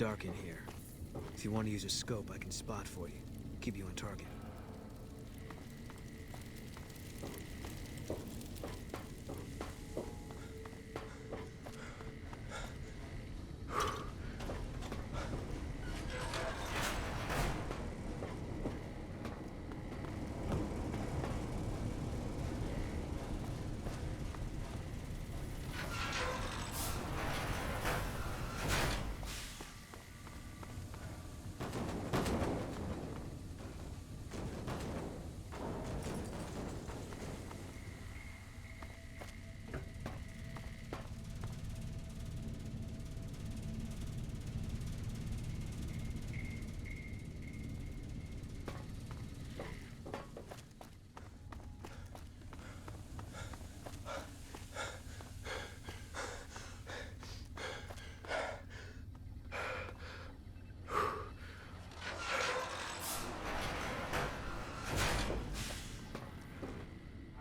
dark in here. If you want to use a scope, I can spot for you. Keep you on target.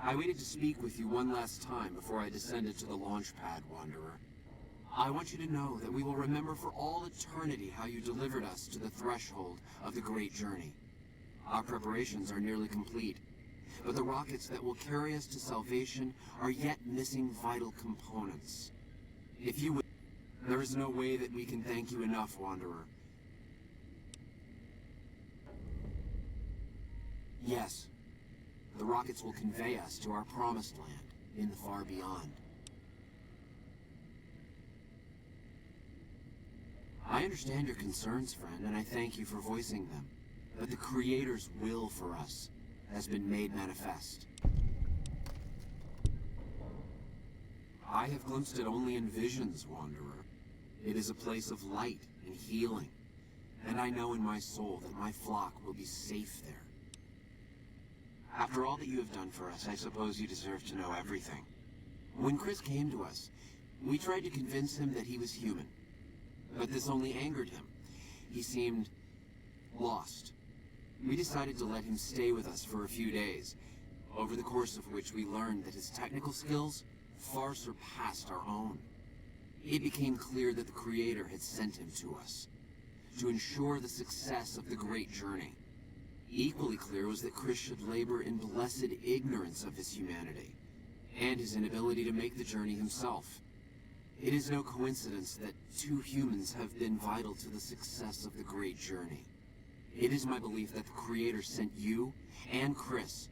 I waited to speak with you one last time before I descended to the launch pad, Wanderer. I want you to know that we will remember for all eternity how you delivered us to the threshold of the Great Journey. Our preparations are nearly complete, but the rockets that will carry us to salvation are yet missing vital components. If you will, there is no way that we can thank you enough, Wanderer. Yes. The rockets will convey us to our promised land in the far beyond. I understand your concerns, friend, and I thank you for voicing them. But the Creator's will for us has been made manifest. I have glimpsed it only in visions, Wanderer. It is a place of light and healing, and I know in my soul that my flock will be safe there. After all that you have done for us, I suppose you deserve to know everything. When Chris came to us, we tried to convince him that he was human. But this only angered him. He seemed lost. We decided to let him stay with us for a few days, over the course of which we learned that his technical skills far surpassed our own. It became clear that the Creator had sent him to us, to ensure the success of the Great Journey. Equally clear was that Chris should labor in blessed ignorance of his humanity, and his inability to make the journey himself. It is no coincidence that two humans have been vital to the success of the Great Journey. It is my belief that the Creator sent you and Chris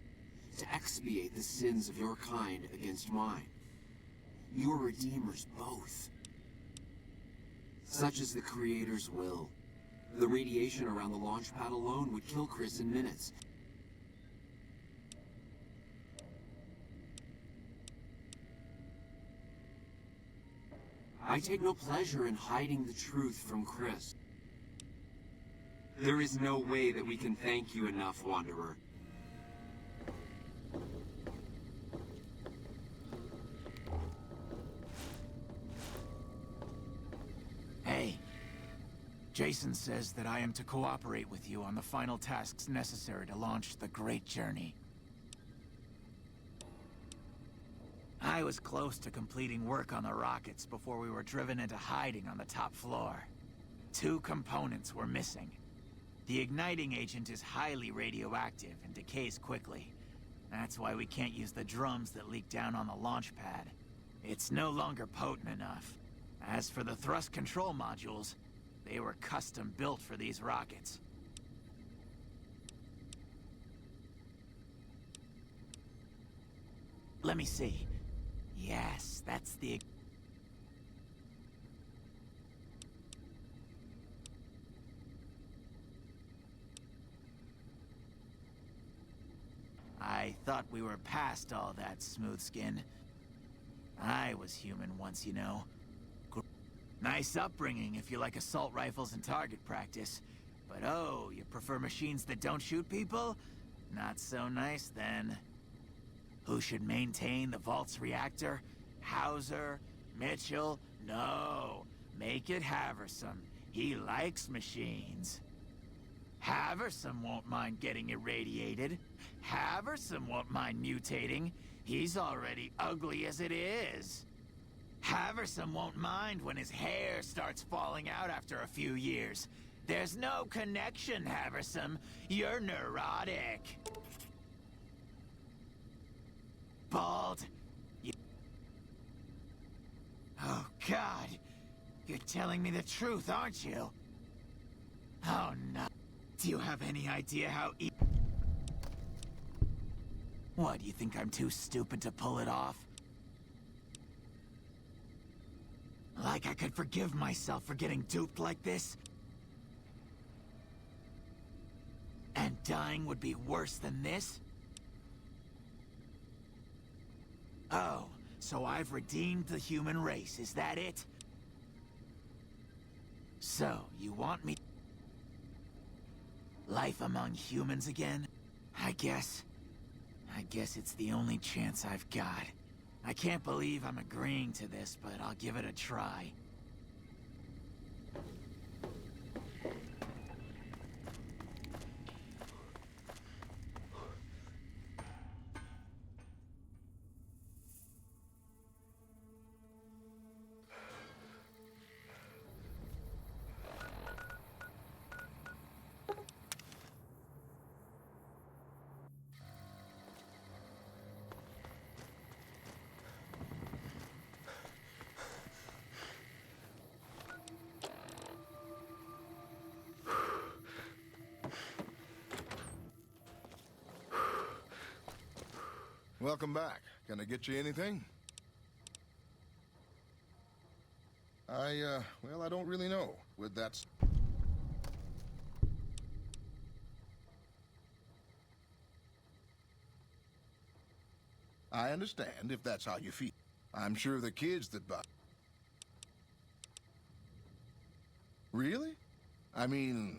to expiate the sins of your kind against mine. You are redeemers both. Such is the Creator's will. The radiation around the launch pad alone would kill Chris in minutes. I take no pleasure in hiding the truth from Chris. There is no way that we can thank you enough, Wanderer. Hey. Jason says that I am to cooperate with you on the final tasks necessary to launch the Great Journey. I was close to completing work on the rockets before we were driven into hiding on the top floor. 2 components were missing. The igniting agent is highly radioactive and decays quickly. That's why we can't use the drums that leak down on the launch pad. It's no longer potent enough. As for the thrust control modules, they were custom built for these rockets. Let me see. Yes, that's the... I thought we were past all that, smooth skin. I was human once, you know. Nice upbringing if you like assault rifles and target practice. But oh, you prefer machines that don't shoot people? Not so nice then. Who should maintain the Vault's reactor? Hauser? Mitchell? No. Make it Haversam. He likes machines. Haversam won't mind getting irradiated. Haversam won't mind mutating. He's already ugly as it is. Haversam won't mind when his hair starts falling out after a few years. There's no connection, Haversam. You're neurotic. Bald. Oh, God. You're telling me the truth, aren't you? Oh, no. Do you have any idea how What, do you think I'm too stupid to pull it off? Like I could forgive myself for getting duped like this? And dying would be worse than this? Oh, so I've redeemed the human race, is that it? So, you want me... Life among humans again? I guess it's the only chance I've got. I can't believe I'm agreeing to this, but I'll give it a try. Welcome back. Can I get you anything? Well, I don't really know. With that... I understand if that's how you feel. I'm sure the kids that buy... Really? I mean,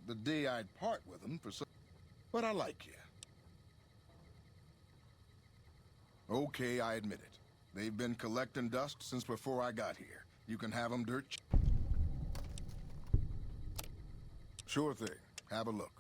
the day I'd part with them for some... But I like you. Okay, I admit it. They've been collecting dust since before I got here. You can have them dirt cheap. Sure thing. Have a look.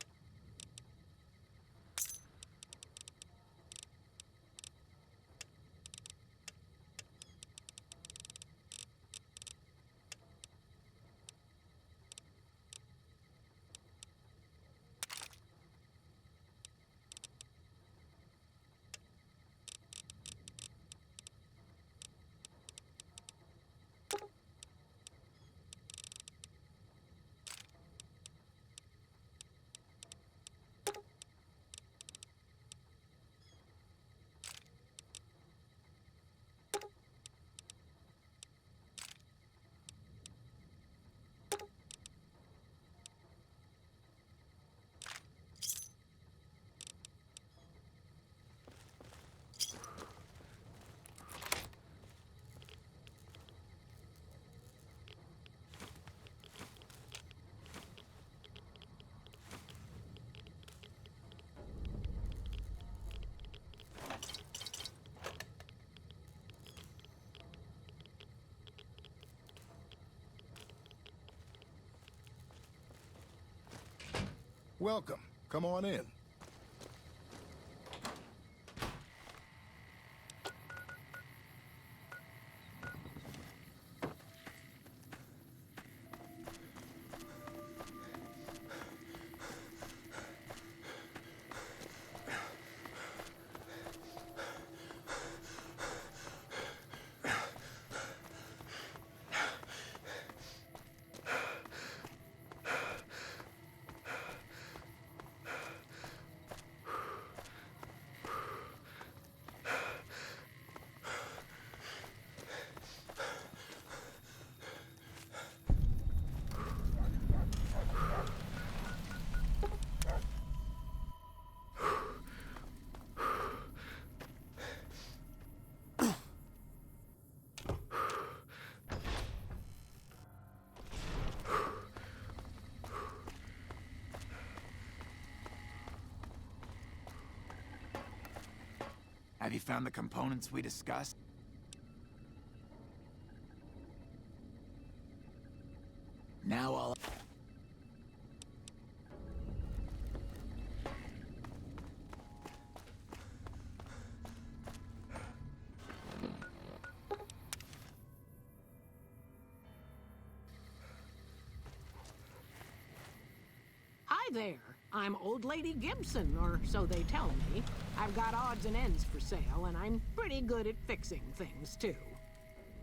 Welcome. Come on in. Have you found the components we discussed? Now I'll... there. I'm Old Lady Gibson, or so they tell me. I've got odds and ends for sale, and I'm pretty good at fixing things, too.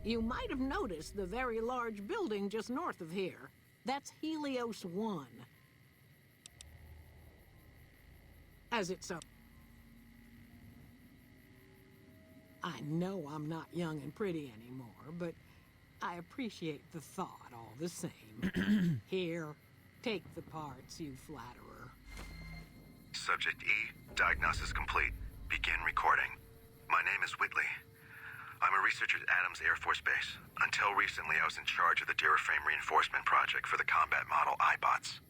You might have noticed the very large building just north of here. That's Helios 1. As it's so... I know I'm not young and pretty anymore, but I appreciate the thought all the same. Here, take the parts, you flatterer. Subject E, diagnosis complete. Begin recording. My name is Whitley. I'm a researcher at Adams Air Force Base. Until recently, I was in charge of the Duraframe reinforcement project for the combat model iBots.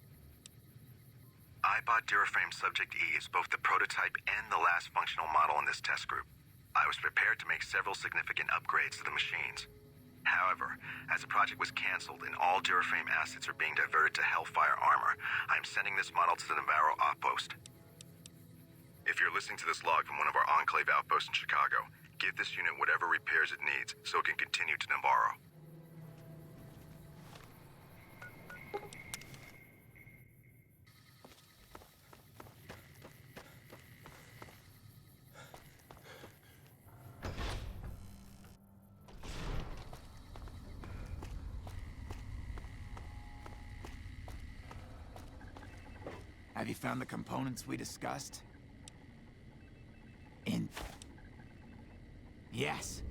iBot Duraframe Subject E is both the prototype and the last functional model in this test group. I was prepared to make several significant upgrades to the machines. However, as the project was canceled and all Duraframe assets are being diverted to Hellfire armor, I am sending this model to the Navarro outpost. If you're listening to this log from one of our Enclave outposts in Chicago, give this unit whatever repairs it needs so it can continue to Navarro. Have you found the components we discussed? Yes.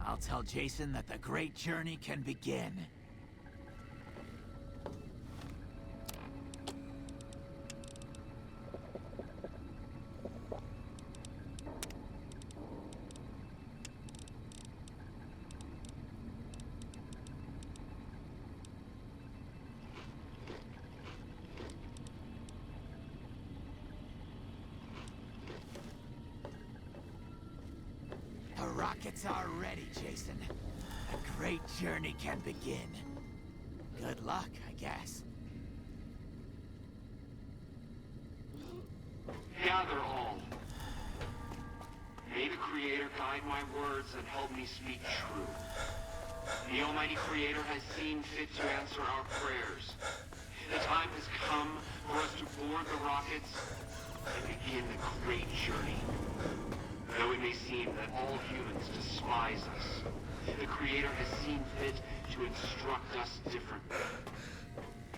I'll tell Jason that the great journey can begin. The rockets are ready, Jason. The great journey can begin. Good luck, I guess. Gather all. May the Creator guide my words and help me speak true. The Almighty Creator has seen fit to answer our prayers. The time has come for us to board the rockets and begin the great journey. Though it may seem that all humans despise us, the Creator has seen fit to instruct us differently.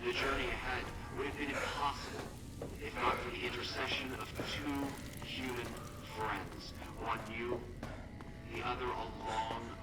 The journey ahead would have been impossible if not for the intercession of two human friends. One new, the other a long...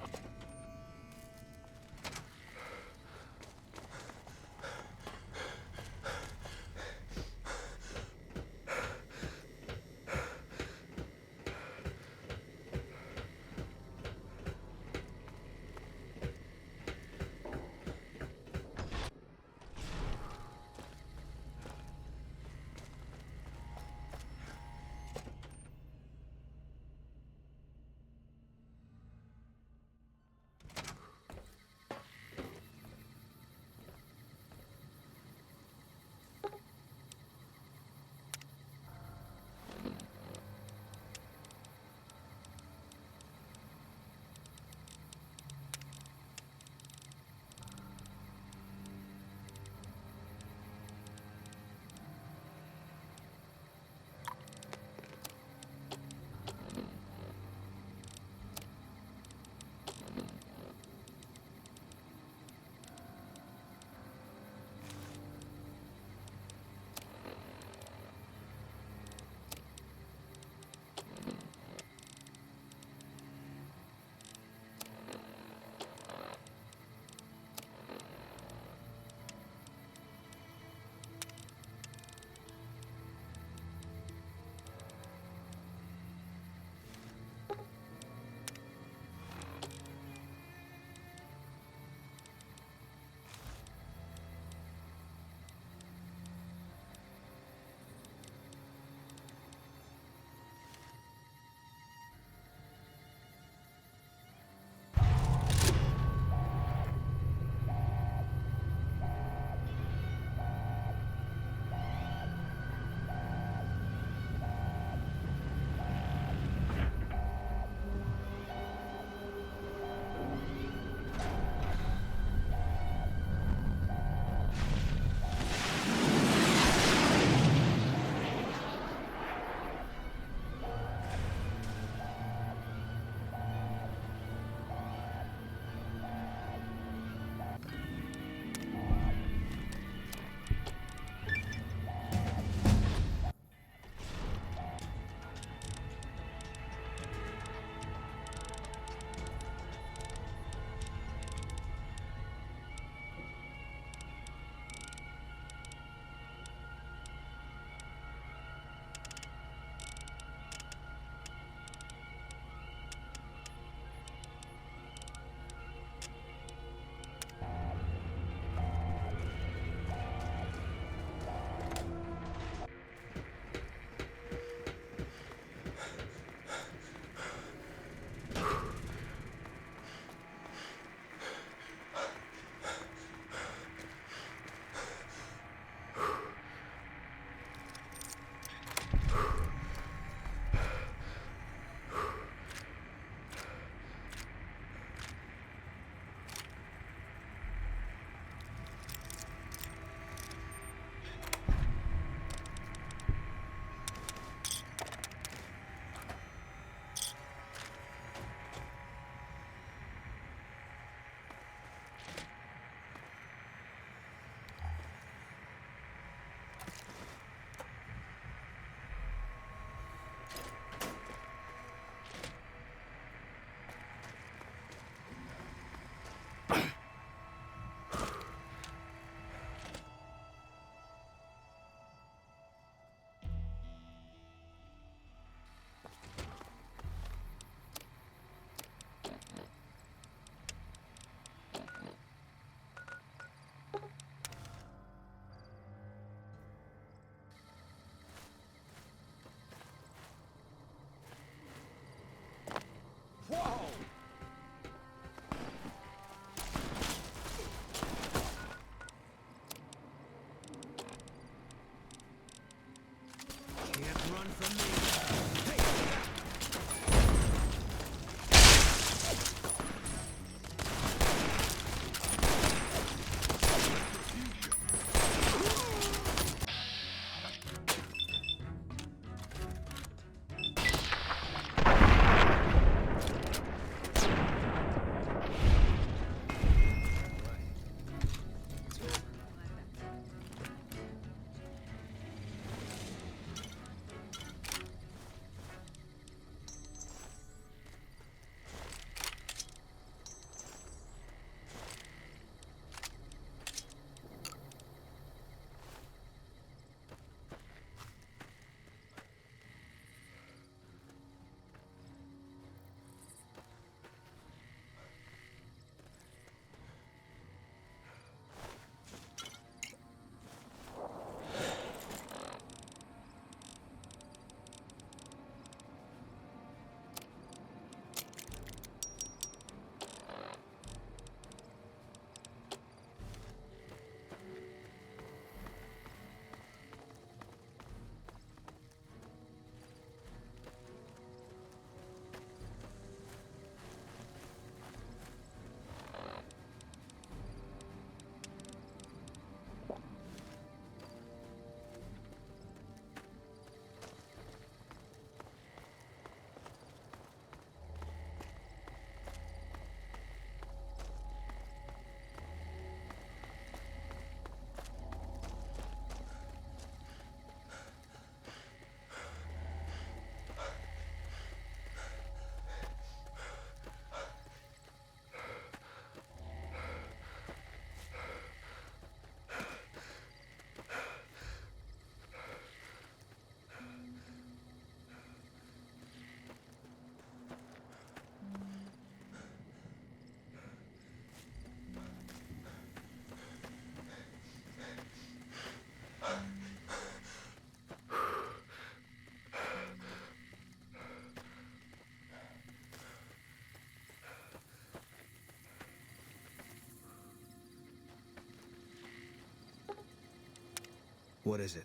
What is it?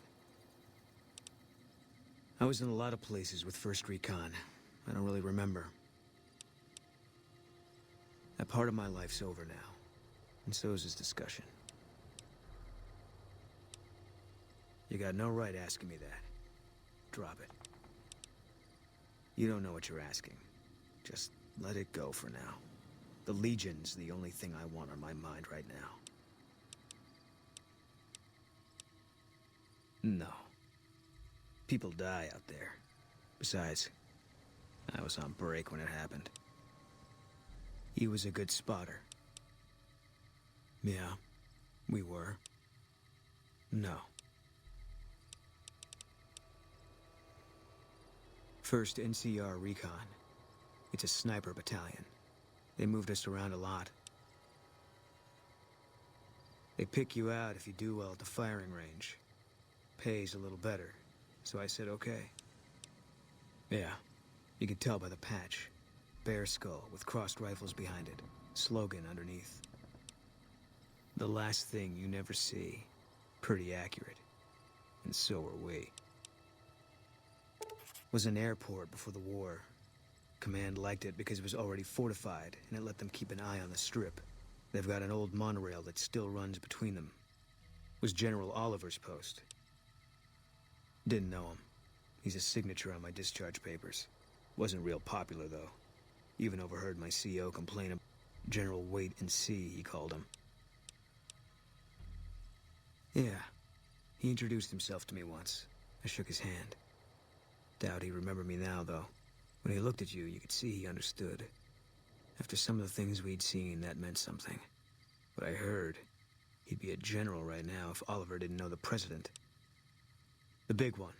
I was in a lot of places with First Recon. I don't really remember. That part of my life's over now. And so is this discussion. You got no right asking me that. Drop it. You don't know what you're asking. Just let it go for now. The Legion's the only thing I want on my mind right now. No. People die out there. Besides, I was on break when it happened. He was a good spotter. Yeah, we were. No. First NCR Recon. It's a sniper battalion. They moved us around a lot. They pick you out if you do well at the firing range. Pays a little better, so I said okay. Yeah, you can tell by the patch. Bear skull with crossed rifles behind it. Slogan underneath. The last thing you never see. Pretty accurate. And so are we. Was an airport before the war. Command liked it because it was already fortified, and it let them keep an eye on the strip. They've got an old monorail that still runs between them. Was General Oliver's post. Didn't know him. He's a signature on my discharge papers. Wasn't real popular, though. Even overheard my CO complain of General Wait and See, he called him. Yeah. He introduced himself to me once. I shook his hand. Doubt he remembered me now, though. When he looked at you, you could see he understood. After some of the things we'd seen, that meant something. But I heard he'd be a general right now if Oliver didn't know the president. The big one.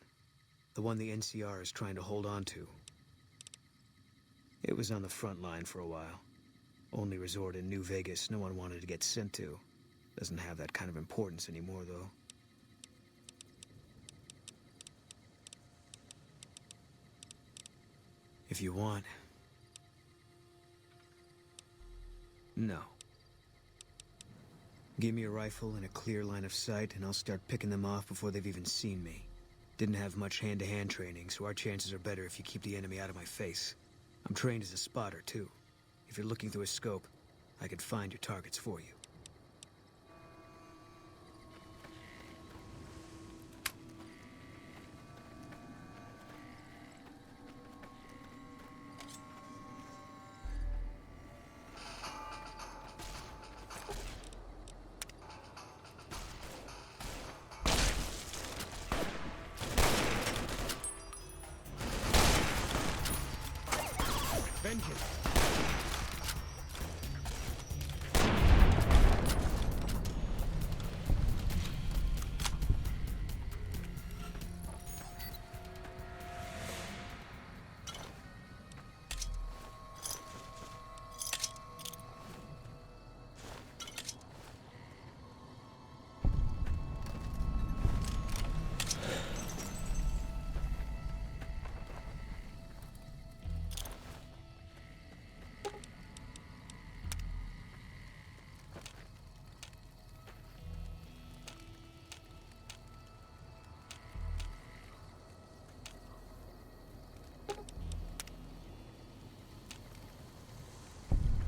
The one the NCR is trying to hold on to. It was on the front line for a while. Only resort in New Vegas no one wanted to get sent to. Doesn't have that kind of importance anymore, though. If you want. No. Give me a rifle and a clear line of sight, and I'll start picking them off before they've even seen me. Didn't have much hand-to-hand training, so our chances are better if you keep the enemy out of my face. I'm trained as a spotter, too. If you're looking through a scope, I can find your targets for you.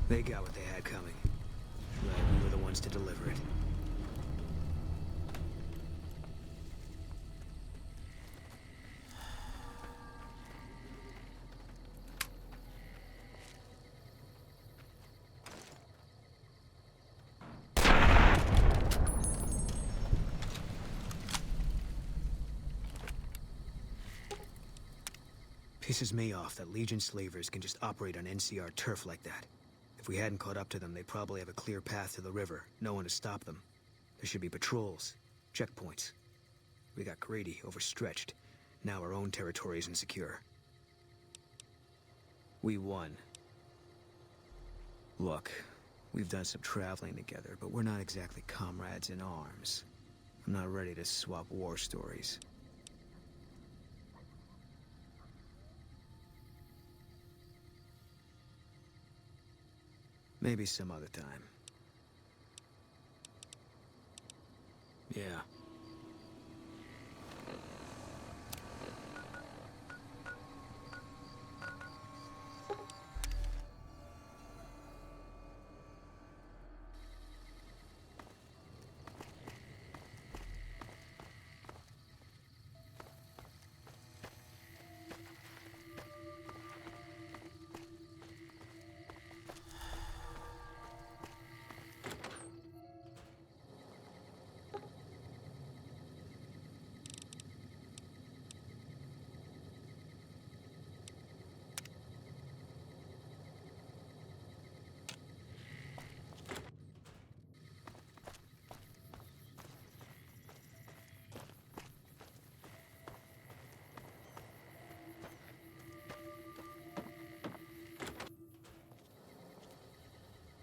They got what they had coming. Right, we were the ones to deliver it. Pisses me off that Legion slavers can just operate on NCR turf like that. If we hadn't caught up to them, they'd probably have a clear path to the river. No one to stop them. There should be patrols, checkpoints. We got greedy, overstretched. Now our own territory is insecure. We won. Look, we've done some traveling together, but we're not exactly comrades in arms. I'm not ready to swap war stories. Maybe some other time. Yeah.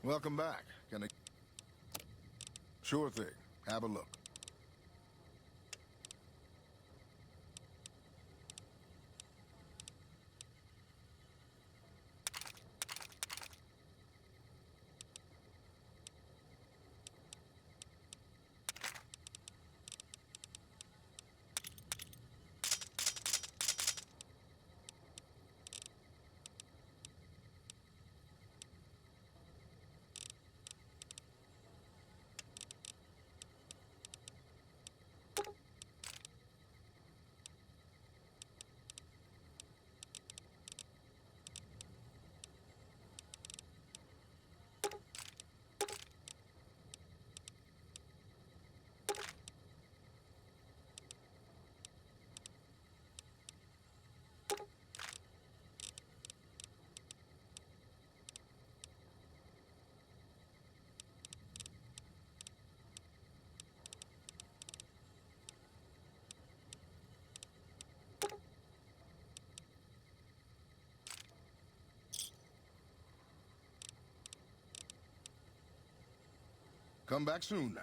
Welcome back. Can I... Sure thing. Have a look. Come back soon now.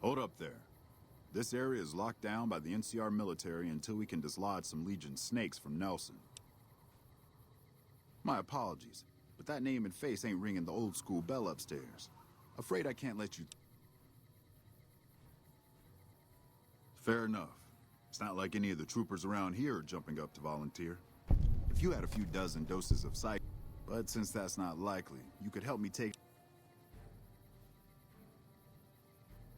Hold up there. This area is locked down by the NCR military until we can dislodge some Legion snakes from Nelson. My apologies, but that name and face ain't ringing the old school bell upstairs. Afraid I can't let you... Fair enough. It's not like any of the troopers around here are jumping up to volunteer. If you had a few dozen doses of psych... But since that's not likely, you could help me take...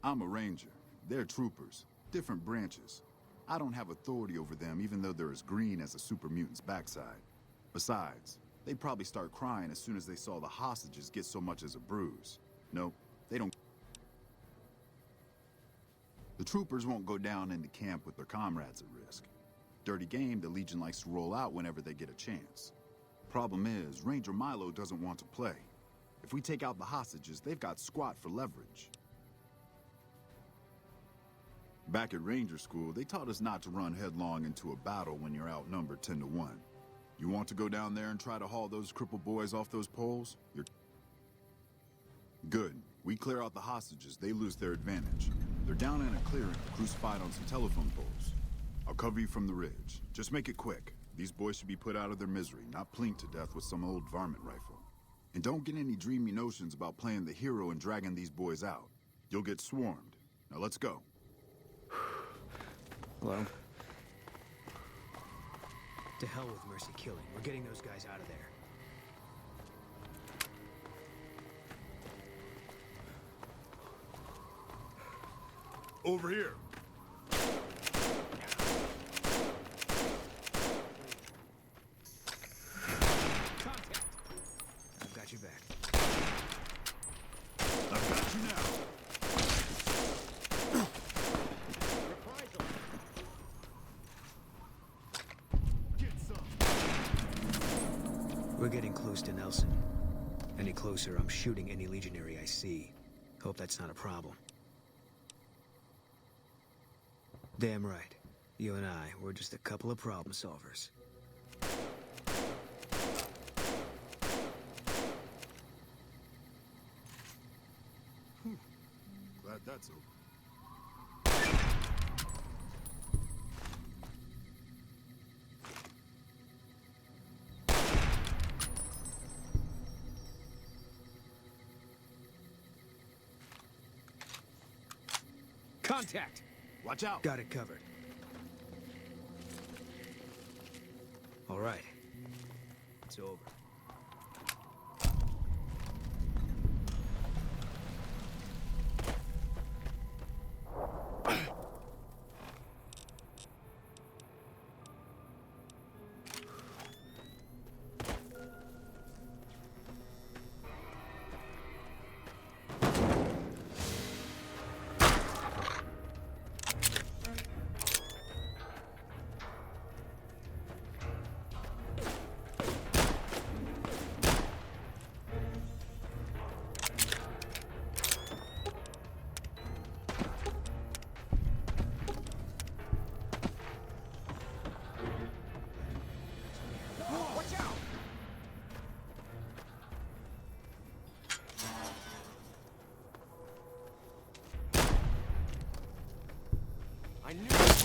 I'm a ranger. They're troopers. Different branches. I don't have authority over them, even though they're as green as a super mutant's backside. Besides, they'd probably start crying as soon as they saw the hostages get so much as a bruise. No, they don't. The troopers won't go down into camp with their comrades at risk. Dirty game the Legion likes to roll out whenever they get a chance. Problem is, Ranger Milo doesn't want to play. If we take out the hostages, they've got squat for leverage. Back at Ranger School, they taught us not to run headlong into a battle when you're outnumbered 10 to 1. You want to go down there and try to haul those crippled boys off those poles? You're... Good. We clear out the hostages, they lose their advantage. They're down in a clearing, crucified on some telephone poles. I'll cover you from the ridge. Just make it quick. These boys should be put out of their misery, not plinked to death with some old varmint rifle. And don't get any dreamy notions about playing the hero and dragging these boys out. You'll get swarmed. Now let's go. Hello? To hell with mercy killing. We're getting those guys out of there. Over here. Contact! I've got your back. I've got you now. Get some. We're getting close to Nelson. Any closer, I'm shooting any legionary I see. Hope that's not a problem. Damn right. You and I, we're just a couple of problem solvers. Glad that's over. Contact! Watch out. Got it covered. All right. It's over. I knew it.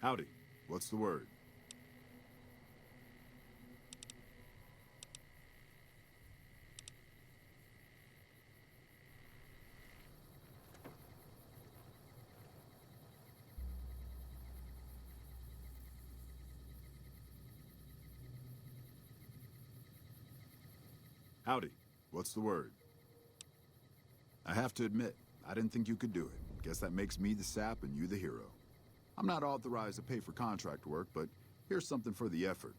Howdy. What's the word? Howdy. What's the word? I have to admit, I didn't think you could do it. Guess that makes me the sap and you the hero. I'm not authorized to pay for contract work, but here's something for the effort.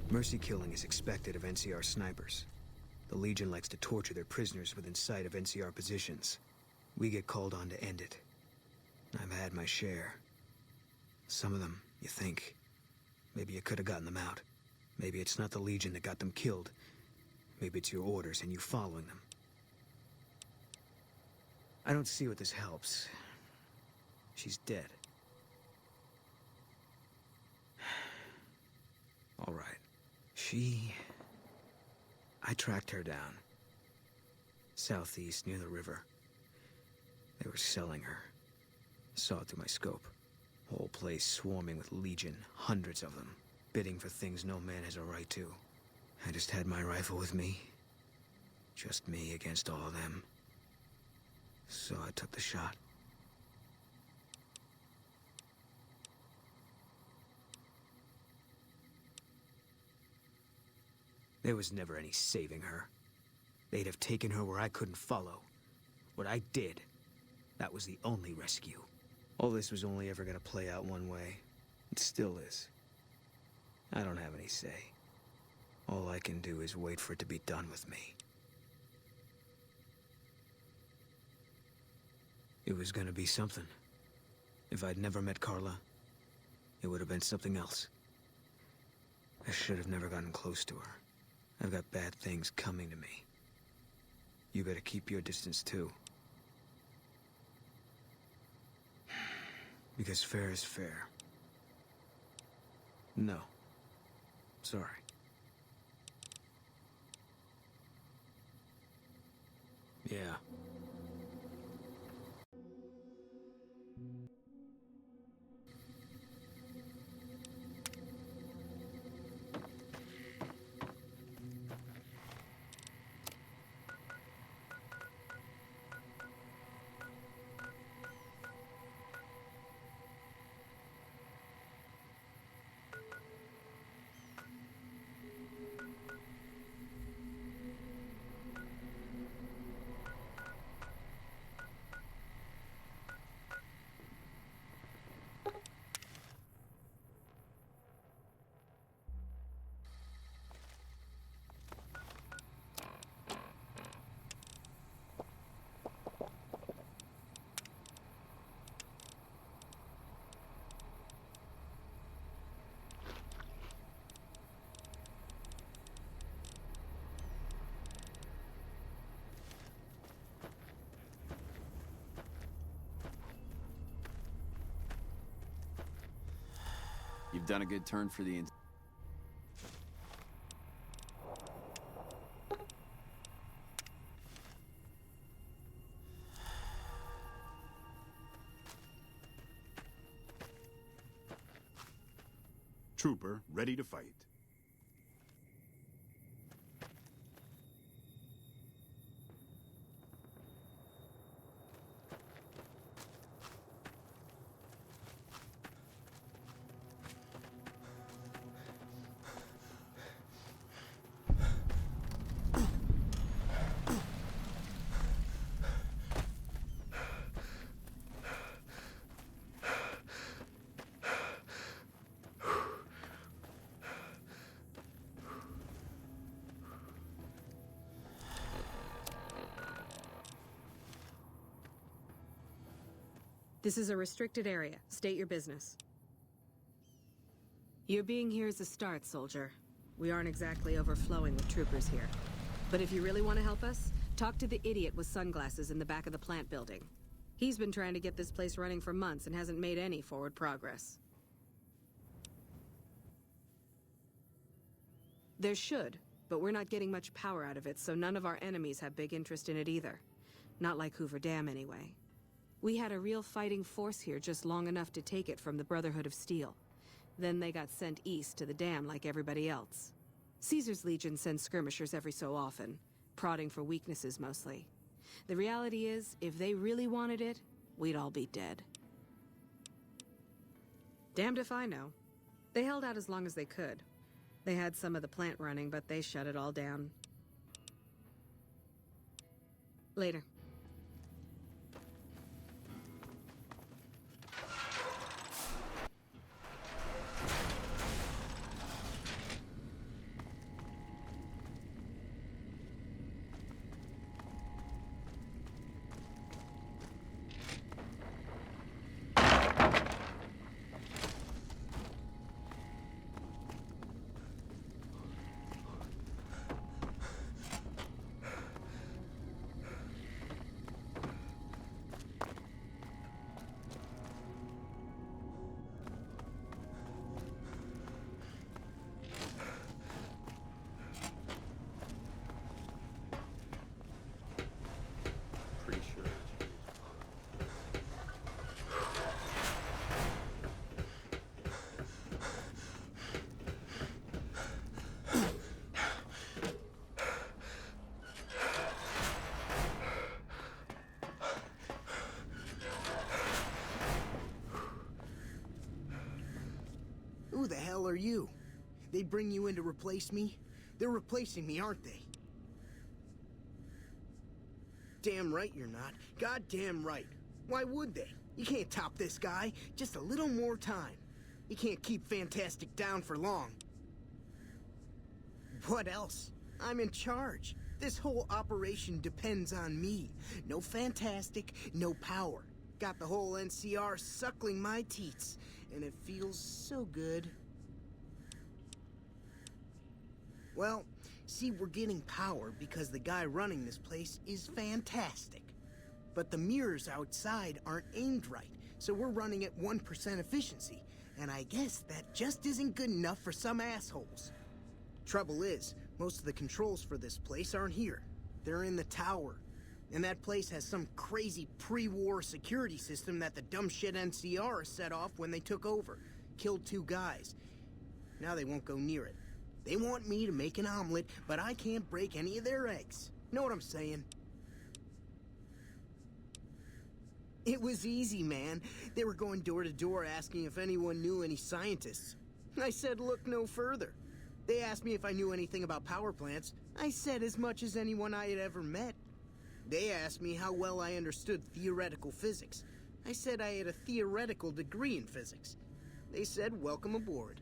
Mercy killing is expected of NCR snipers. The Legion likes to torture their prisoners within sight of NCR positions. We get called on to end it. I've had my share. Some of them, you think, maybe you could have gotten them out. Maybe it's not the Legion that got them killed. Maybe it's your orders and you following them. I don't see what this helps. She's dead. All right. I tracked her down. Southeast, near the river. They were selling her. Saw it through my scope. Whole place swarming with Legion, hundreds of them, bidding for things no man has a right to. I just had my rifle with me. Just me against all of them. So I took the shot. There was never any saving her. They'd have taken her where I couldn't follow. What I did, that was the only rescue. All this was only ever gonna play out one way. It still is. I don't have any say. All I can do is wait for it to be done with me. It was gonna be something. If I'd never met Carla, it would have been something else. I should have never gotten close to her. I've got bad things coming to me. You better keep your distance too. Because fair is fair. No. Sorry. Yeah. You've done a good turn for the... Trooper, ready to fight. This is a restricted area. State your business. Your being here is a start, soldier. We aren't exactly overflowing with troopers here. But if you really want to help us, talk to the idiot with sunglasses in the back of the plant building. He's been trying to get this place running for months and hasn't made any forward progress. There should, but we're not getting much power out of it, so none of our enemies have big interest in it either. Not like Hoover Dam, anyway. We had a real fighting force here just long enough to take it from the Brotherhood of Steel. Then they got sent east to the dam like everybody else. Caesar's Legion sends skirmishers every so often, prodding for weaknesses mostly. The reality is, if they really wanted it, we'd all be dead. Damned if I know. They held out as long as they could. They had some of the plant running, but they shut it all down. Later. Who the hell are you? They bring you in to replace me? They're replacing me, aren't they? Damn right you're not. Goddamn right. Why would they? You can't top this guy. Just a little more time. You can't keep Fantastic down for long. What else? I'm in charge. This whole operation depends on me. No Fantastic, no power. Got the whole NCR suckling my teats, and it feels so good. Well, see, we're getting power because the guy running this place is fantastic. But the mirrors outside aren't aimed right, so we're running at 1% efficiency, and I guess that just isn't good enough for some assholes. Trouble is, most of the controls for this place aren't here. They're in the tower. And that place has some crazy pre-war security system that the dumb shit NCR set off when they took over. Killed 2 guys. Now they won't go near it. They want me to make an omelet, but I can't break any of their eggs. Know what I'm saying? It was easy, man. They were going door to door asking if anyone knew any scientists. I said look no further. They asked me if I knew anything about power plants. I said as much as anyone I had ever met. They asked me how well I understood theoretical physics. I said I had a theoretical degree in physics. They said welcome aboard.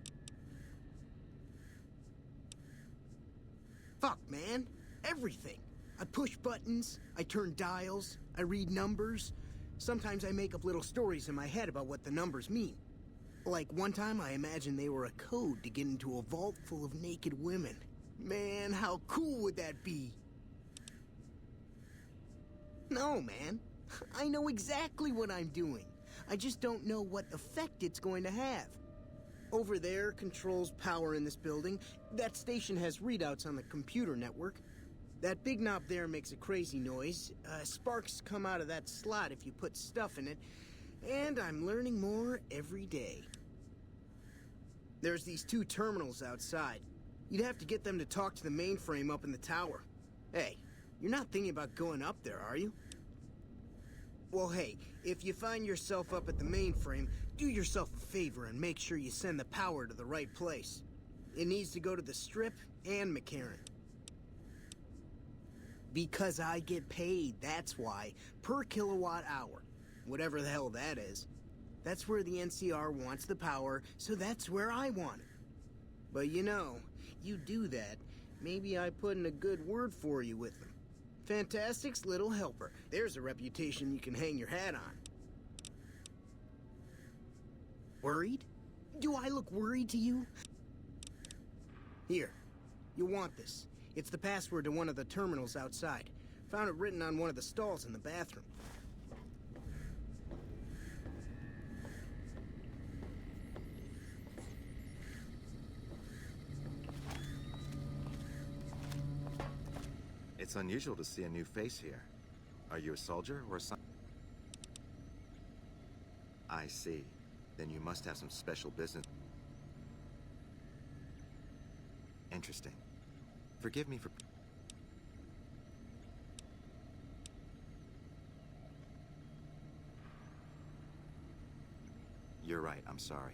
Fuck, man. Everything. I push buttons, I turn dials, I read numbers. Sometimes I make up little stories in my head about what the numbers mean. Like one time I imagined they were a code to get into a vault full of naked women. Man, how cool would that be? No, man. I know exactly what I'm doing. I just don't know what effect it's going to have. Over there controls power in this building. That station has readouts on the computer network. That big knob there makes a crazy noise. Sparks come out of that slot if you put stuff in it. And I'm learning more every day. There's these 2 terminals outside. You'd have to get them to talk to the mainframe up in the tower. Hey, you're not thinking about going up there, are you? Well, hey, if you find yourself up at the mainframe, do yourself a favor and make sure you send the power to the right place. It needs to go to the Strip and McCarran. Because I get paid, that's why. Per kilowatt hour. Whatever the hell that is. That's where the NCR wants the power, so that's where I want it. But you know, you do that, maybe I put in a good word for you with them. Fantastic's little helper. There's a reputation you can hang your hat on. Worried? Do I look worried to you? Here, you want this. It's the password to one of the terminals outside. Found it written on one of the stalls in the bathroom. It's unusual to see a new face here. Are you a soldier or a I see. Then you must have some special business. Interesting. Forgive me for... You're right, I'm sorry.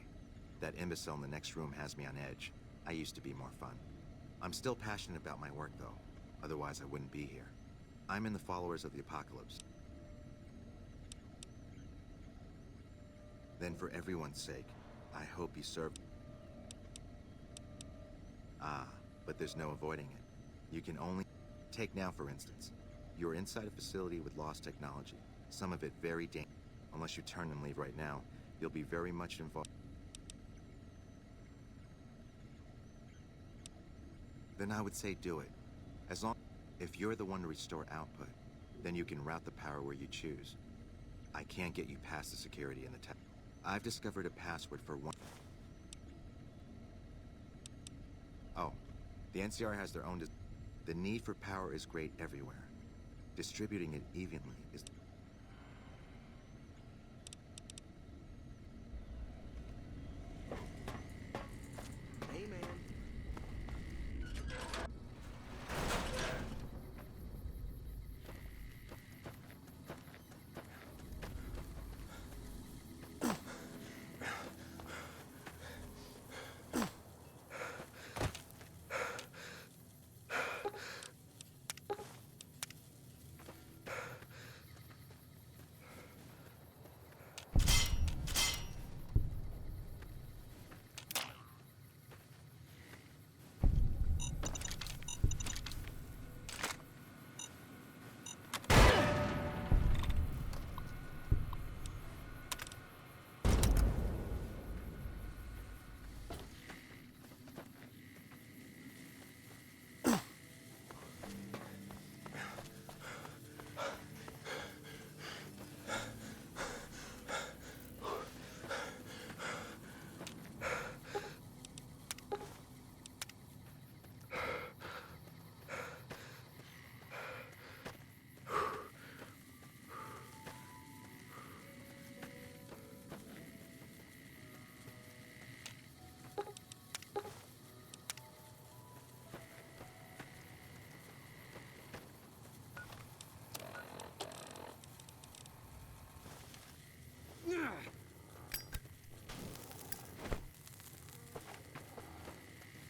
That imbecile in the next room has me on edge. I used to be more fun. I'm still passionate about my work, though. Otherwise, I wouldn't be here. I'm in the Followers of the Apocalypse. Then for everyone's sake, I hope you serve... Ah, but there's no avoiding it. You can only... Take now, for instance. You're inside a facility with lost technology. Some of it very dangerous. Unless you turn and leave right now, you'll be very much involved. Then I would say do it. As long... If you're the one to restore output, then you can route the power where you choose. I can't get you past the security in the tech. I've discovered a password for one... Oh, the NCR has their own... The need for power is great everywhere. Distributing it evenly is... Hey, man.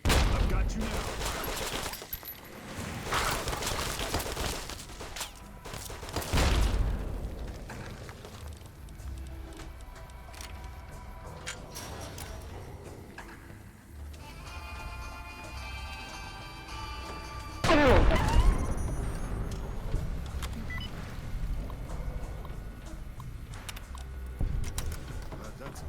I've got you now. That's...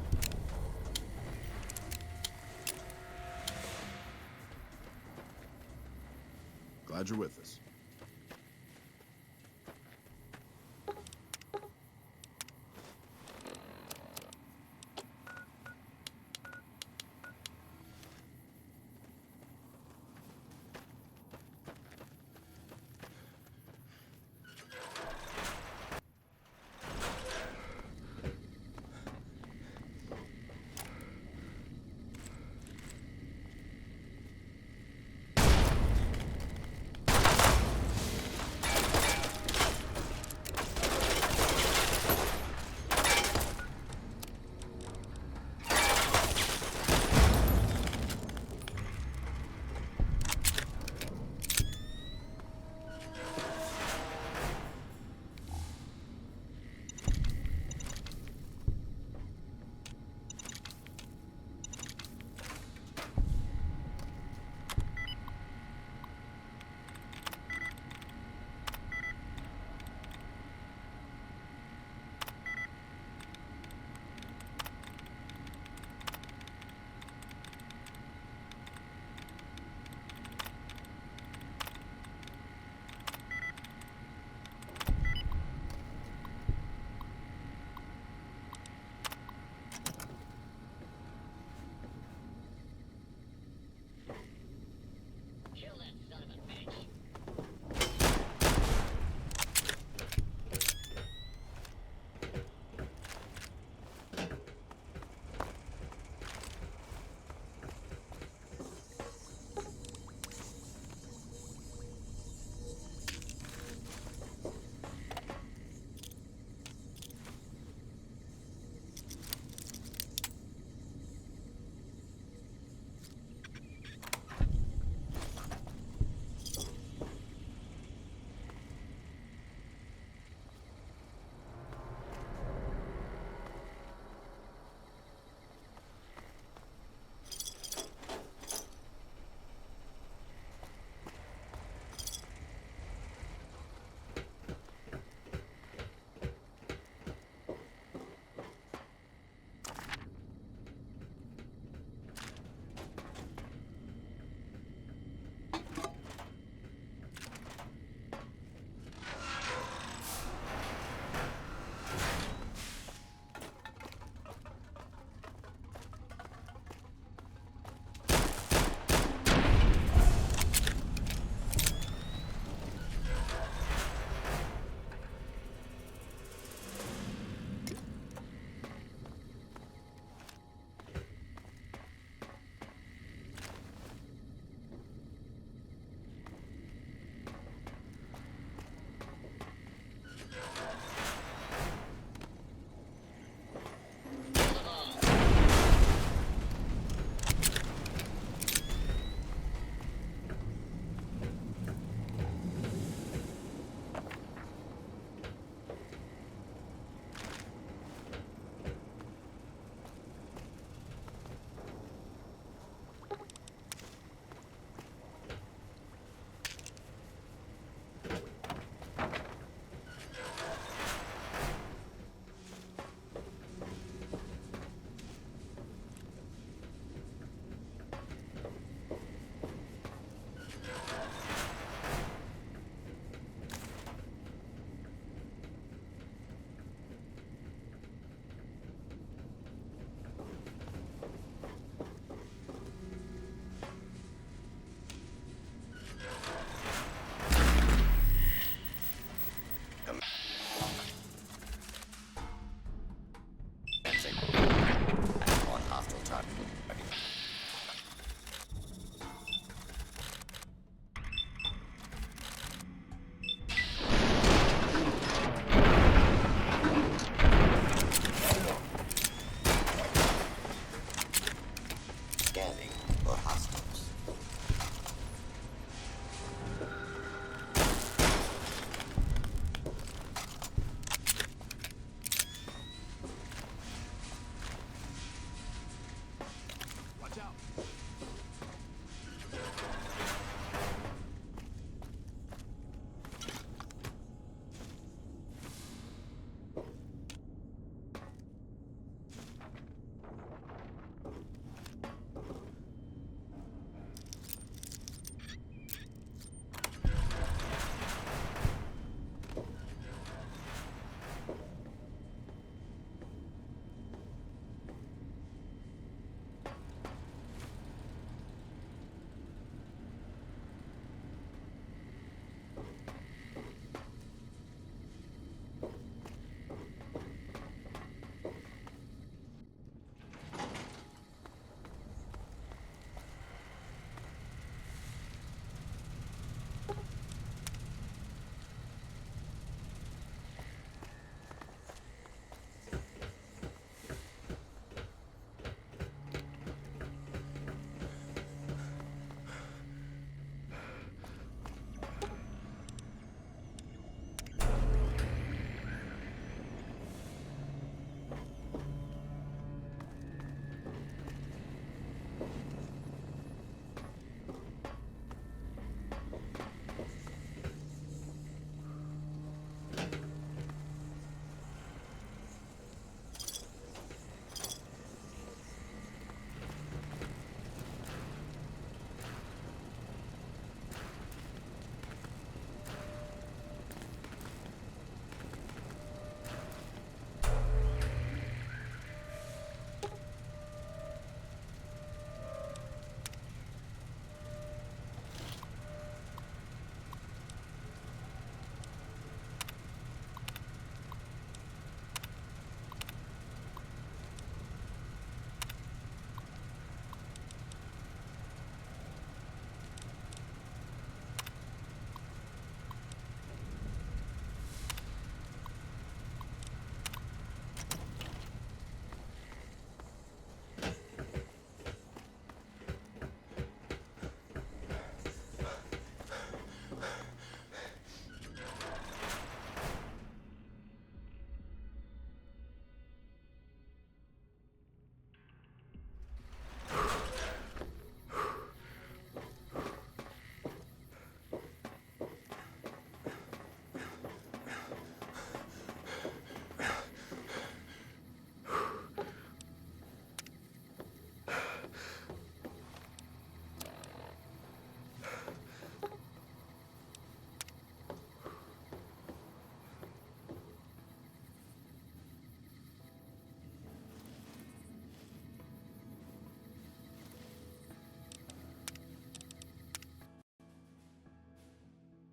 Glad you're with us.